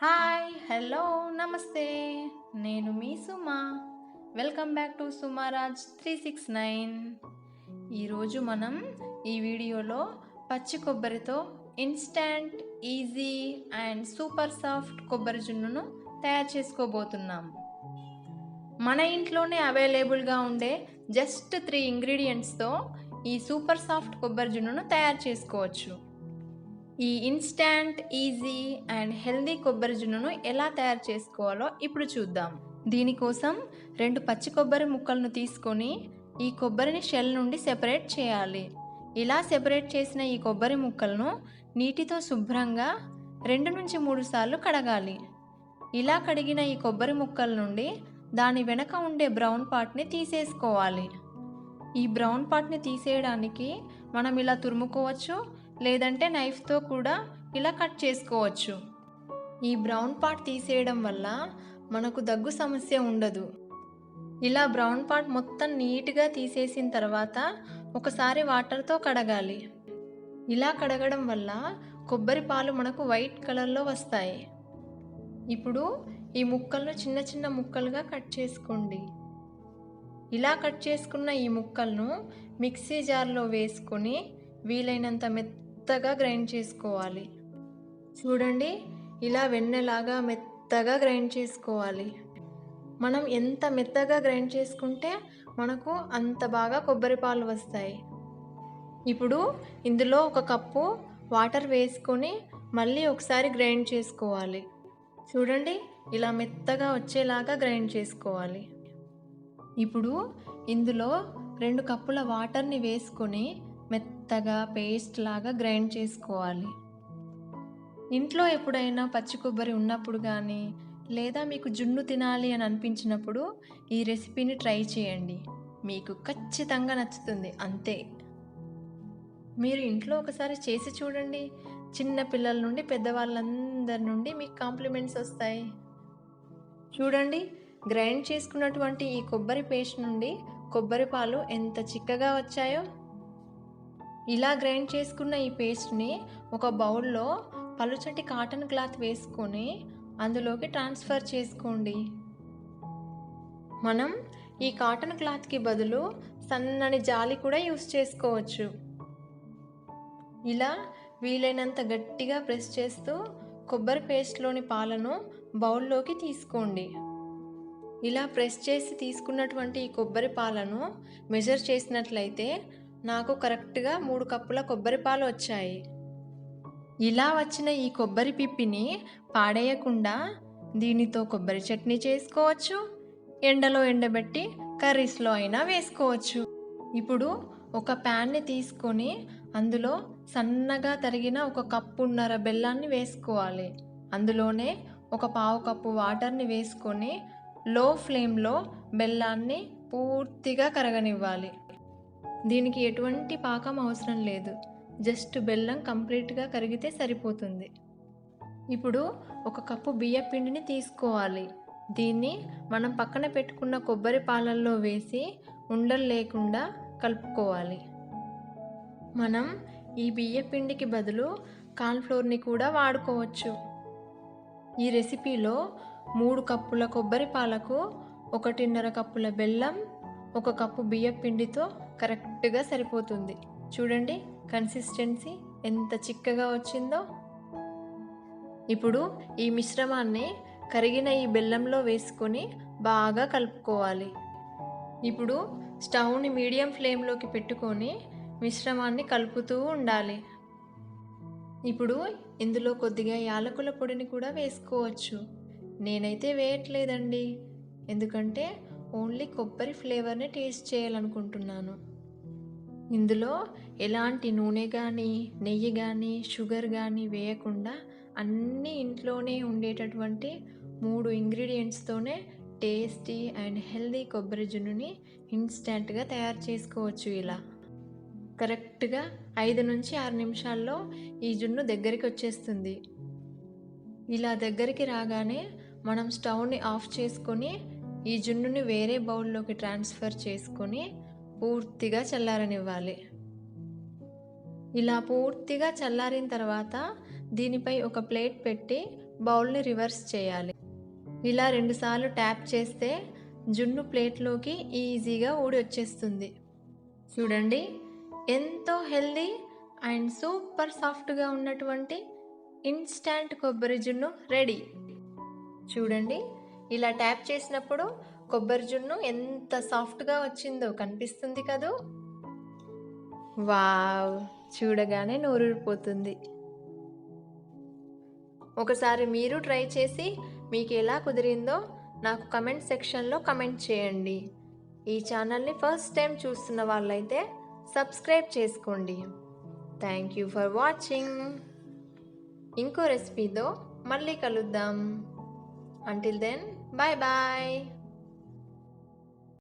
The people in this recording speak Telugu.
హాయ్ హలో నమస్తే. నేను మీ Suma. Welcome back to Sumaraj 369. ఈరోజు మనం ఈ వీడియోలో పచ్చి కొబ్బరితో instant easy and super soft కొబ్బరి జున్నును తయారు చేసుకోబోతున్నాం. మన ఇంట్లోనే అవైలబుల్గా ఉండే జస్ట్ 3 ఇంగ్రీడియంట్స్తో ఈ సూపర్ సాఫ్ట్ కొబ్బరి జున్నును తయారు చేసుకోవచ్చు. ఈ ఇన్స్టంట్ ఈజీ అండ్ హెల్దీ కొబ్బరి జున్నును ఎలా తయారు చేసుకోవాలో ఇప్పుడు చూద్దాం. దీనికోసం 2 పచ్చి కొబ్బరి ముక్కలను తీసుకొని ఈ కొబ్బరిని షెల్ నుండి సెపరేట్ చేయాలి. ఇలా సెపరేట్ చేసిన ఈ కొబ్బరి ముక్కలను నీటితో శుభ్రంగా 2 నుంచి 3 సార్లు కడగాలి. ఇలా కడిగిన ఈ కొబ్బరి ముక్కల నుండి దాని వెనక ఉండే బ్రౌన్ పార్ట్ని తీసేసుకోవాలి. ఈ బ్రౌన్ పార్ట్ని తీసేయడానికి మనం ఇలా తురుముకోవచ్చు, లేదంటే నైఫ్తో కూడా ఇలా కట్ చేసుకోవచ్చు. ఈ బ్రౌన్ పార్ట్ తీసేయడం వల్ల మనకు దగ్గు సమస్య ఉండదు. ఇలా బ్రౌన్ పార్ట్ మొత్తం నీట్గా తీసేసిన తర్వాత ఒకసారి వాటర్తో కడగాలి. ఇలా కడగడం వల్ల కొబ్బరి పాలు మనకు వైట్ కలర్లో వస్తాయి. ఇప్పుడు ఈ ముక్కలను చిన్న చిన్న ముక్కలుగా కట్ చేసుకోండి. ఇలా కట్ చేసుకున్న ఈ ముక్కలను మిక్సీ జార్లో వేసుకొని వీలైనంత మెత్తగా గ్రైండ్ చేసుకోవాలి. చూడండి, ఇలా వెన్నెలాగా మెత్తగా గ్రైండ్ చేసుకోవాలి. మనం ఎంత మెత్తగా గ్రైండ్ చేసుకుంటే మనకు అంత బాగా కొబ్బరి పాలు వస్తాయి. ఇప్పుడు ఇందులో 1 కప్పు వాటర్ వేసుకొని మళ్ళీ ఒకసారి గ్రైండ్ చేసుకోవాలి. చూడండి, ఇలా మెత్తగా వచ్చేలాగా గ్రైండ్ చేసుకోవాలి. ఇప్పుడు ఇందులో 2 కప్పుల వాటర్ని వేసుకొని మెత్తగా పేస్ట్ లాగా గ్రైండ్ చేసుకోవాలి. ఇంట్లో ఎప్పుడైనా పచ్చి కొబ్బరి ఉన్నప్పుడు కానీ, లేదా మీకు జున్ను తినాలి అని అనిపించినప్పుడు ఈ రెసిపీని ట్రై చేయండి. మీకు ఖచ్చితంగా నచ్చుతుంది. అంతే. మీరు ఇంట్లో ఒకసారి చేసి చూడండి. చిన్న పిల్లల నుండి పెద్దవాళ్ళందరి నుండి మీకు కాంప్లిమెంట్స్ వస్తాయి. చూడండి, గ్రైండ్ చేసుకున్నటువంటి ఈ కొబ్బరి పేస్ట్ నుండి కొబ్బరి పాలు ఎంత చిక్కగా వచ్చాయో. ఇలా గ్రైండ్ చేసుకున్న ఈ పేస్ట్ని ఒక బౌల్లో పలుచటి కాటన్ క్లాత్ వేసుకొని అందులోకి ట్రాన్స్ఫర్ చేసుకోండి. మనం ఈ కాటన్ క్లాత్కి బదులు సన్నని జాలి కూడా యూస్ చేసుకోవచ్చు. ఇలా వీలైనంత గట్టిగా ప్రెస్ చేస్తూ కొబ్బరి పేస్ట్లోని పాలను బౌల్లోకి తీసుకోండి. ఇలా ప్రెస్ చేసి తీసుకున్నటువంటి ఈ కొబ్బరి పాలను మెజర్ చేసినట్లయితే నాకు కరెక్ట్గా 3 కప్పుల కొబ్బరి పాలు వచ్చాయి. ఇలా వచ్చిన ఈ కొబ్బరి పిప్పిని పాడేయకుండా దీనితో కొబ్బరి చట్నీ చేసుకోవచ్చు, ఎండలో ఎండబెట్టి కర్రీస్లో అయినా వేసుకోవచ్చు. ఇప్పుడు ఒక ప్యాన్ని తీసుకొని అందులో సన్నగా తరిగిన 1 కప్పున్నర బెల్లాన్ని వేసుకోవాలి. అందులోనే 1/4 కప్పు వాటర్ని వేసుకొని లో ఫ్లేమ్లో బెల్లాన్ని పూర్తిగా కరగనివ్వాలి. దీనికి ఎటువంటి పాకం అవసరం లేదు. జస్ట్ బెల్లం కంప్లీట్గా కరిగితే సరిపోతుంది. ఇప్పుడు 1 కప్పు బియ్య పిండిని తీసుకోవాలి. దీన్ని మనం పక్కన పెట్టుకున్న కొబ్బరి పాలల్లో వేసి ఉండలు లేకుండా కలుపుకోవాలి. మనం ఈ బియ్య పిండికి బదులు కార్న్ఫ్లోర్ని కూడా వాడుకోవచ్చు. ఈ రెసిపీలో 3 కప్పుల కొబ్బరి పాలకు 1.5 కప్పుల బెల్లం, 1 కప్పు బియ్య పిండితో కరెక్ట్గా సరిపోతుంది. చూడండి, కన్సిస్టెన్సీ ఎంత చిక్కగా వచ్చిందో. ఇప్పుడు ఈ మిశ్రమాన్ని కరిగిన ఈ బెల్లంలో వేసుకొని బాగా కలుపుకోవాలి. ఇప్పుడు స్టవ్ని మీడియం ఫ్లేమ్లోకి పెట్టుకొని మిశ్రమాన్ని కలుపుతూ ఉండాలి. ఇప్పుడు ఇందులో కొద్దిగా యాలకుల పొడిని కూడా వేసుకోవచ్చు. నేనైతే వేయట్లేదండి, ఎందుకంటే ఓన్లీ కొబ్బరి ఫ్లేవర్ని టేస్ట్ చేయాలనుకుంటున్నాను. ఇందులో ఎలాంటి నూనె కానీ, నెయ్యి కానీ, షుగర్ కానీ వేయకుండా అన్నీ ఇంట్లోనే ఉండేటటువంటి 3 ఇంగ్రీడియంట్స్తోనే టేస్టీ అండ్ హెల్దీ కొబ్బరి జున్నుని ఇన్స్టెంట్గా తయారు చేసుకోవచ్చు. ఇలా కరెక్ట్గా 5 నుంచి 6 నిమిషాల్లో ఈ జున్ను దగ్గరికి వచ్చేస్తుంది. ఇలా దగ్గరికి రాగానే మనం స్టవ్ని ఆఫ్ చేసుకొని ఈ జున్నుని వేరే బౌల్లోకి ట్రాన్స్ఫర్ చేసుకొని పూర్తిగా చల్లారనివ్వాలి. ఇలా పూర్తిగా చల్లారిన తర్వాత దీనిపై ఒక ప్లేట్ పెట్టి బౌల్ని రివర్స్ చేయాలి. ఇలా 2 సార్లు ట్యాప్ చేస్తే జున్ను ప్లేట్లోకి ఈజీగా ఊడి వచ్చేస్తుంది. చూడండి, ఎంతో హెల్దీ అండ్ సూపర్ సాఫ్ట్గా ఉన్నటువంటి ఇన్స్టాంట్ కొబ్బరి జున్ను రెడీ. చూడండి, ఇలా ట్యాప్ చేసినప్పుడు కొబ్బరి జున్ను ఎంత సాఫ్ట్గా వచ్చిందో కనిపిస్తుంది కదూ. వావ్, చూడగానే నోరూరిపోతుంది. ఒకసారి మీరు ట్రై చేసి మీకు ఎలా కుదిరిందో నాకు కమెంట్ సెక్షన్లో కమెంట్ చేయండి. ఈ ఛానల్ని ఫస్ట్ టైం చూస్తున్న వాళ్ళైతే సబ్స్క్రైబ్ చేసుకోండి. Thank you for watching. ఇంకో రెసిపీతో మళ్ళీ కలుద్దాం. Until then, bye bye.